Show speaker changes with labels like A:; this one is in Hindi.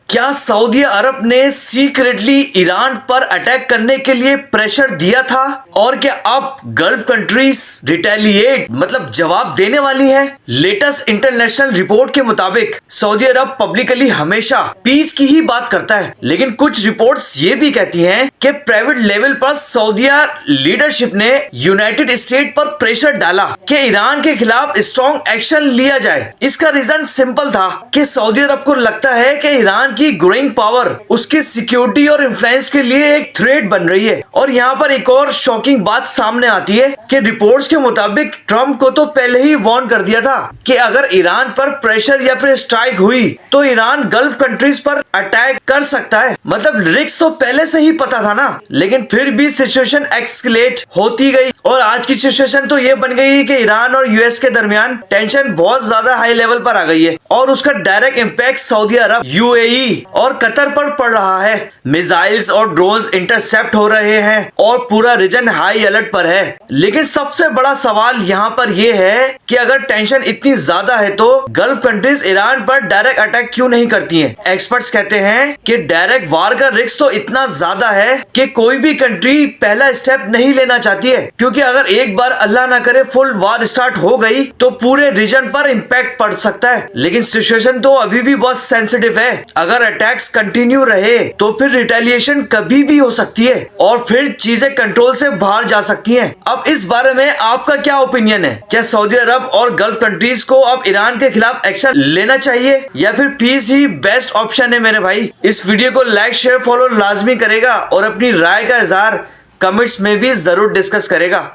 A: क्या सऊदी अरब ने सीक्रेटली ईरान पर अटैक करने के लिए प्रेशर दिया था और क्या अब गल्फ कंट्रीज रिटेलिएट मतलब जवाब देने वाली है? लेटेस्ट इंटरनेशनल रिपोर्ट के मुताबिक सऊदी अरब पब्लिकली हमेशा पीस की ही बात करता है, लेकिन कुछ रिपोर्ट्स ये भी कहती हैं कि प्राइवेट लेवल पर सऊदीया लीडरशिप ने यूनाइटेड स्टेट पर प्रेशर डाला कि ईरान के खिलाफ स्ट्रॉन्ग एक्शन लिया जाए। इसका रीजन सिंपल था कि सऊदी अरब को लगता है कि ईरान की ग्रोइंग पावर उसकी सिक्योरिटी और इन्फ्लुएंस के लिए एक थ्रेट बन रही है। और यहाँ पर एक और शॉकिंग बात सामने आती है कि रिपोर्ट्स के मुताबिक ट्रम्प को तो पहले ही वार्न कर दिया था कि अगर ईरान पर प्रेशर या फिर स्ट्राइक हुई तो ईरान गल्फ कंट्रीज पर अटैक कर सकता है। मतलब रिस्क तो पहले से ही पता था ना, लेकिन फिर भी सिचुएशन एक्सकेलेट होती गई और आज की सिचुएशन तो ये बन गई कि ईरान और यूएस के दरमियान टेंशन बहुत ज्यादा हाई लेवल पर आ गई है और उसका डायरेक्ट इम्पैक्ट सऊदी अरब, यूएई और कतर पर पड़ रहा है। मिसाइल्स और ड्रोन्स इंटरसेप्ट हो रहे हैं और पूरा रीजन हाई अलर्ट पर है। लेकिन सबसे बड़ा सवाल यहाँ पर यह है कि अगर टेंशन इतनी ज्यादा है तो गल्फ कंट्रीज ईरान पर डायरेक्ट अटैक क्यों नहीं करती हैं? एक्सपर्ट्स कहते हैं कि डायरेक्ट वार का रिस्क तो इतना ज्यादा है कि कोई भी कंट्री पहला स्टेप नहीं लेना चाहती है, क्योंकि अगर एक बार अल्लाह ना करे फुल वार स्टार्ट हो गई तो पूरे रीजन पर इम्पैक्ट पड़ सकता है। लेकिन सिचुएशन तो अभी भी बहुत सेंसिटिव है। अगर अटैक्स कंटिन्यू रहे तो फिर रिटेलिएशन कभी भी हो सकती है और फिर चीजें कंट्रोल से बाहर जा सकती हैं। अब इस बारे में आपका क्या ओपिनियन है? क्या सऊदी अरब और गल्फ कंट्रीज को अब ईरान के खिलाफ एक्शन लेना चाहिए या फिर पीस ही बेस्ट ऑप्शन है? मेरे भाई, इस वीडियो को लाइक शेयर फॉलो लाजमी करेगा और अपनी राय का इजहार कमेंट्स में भी जरूर डिस्कस करेगा।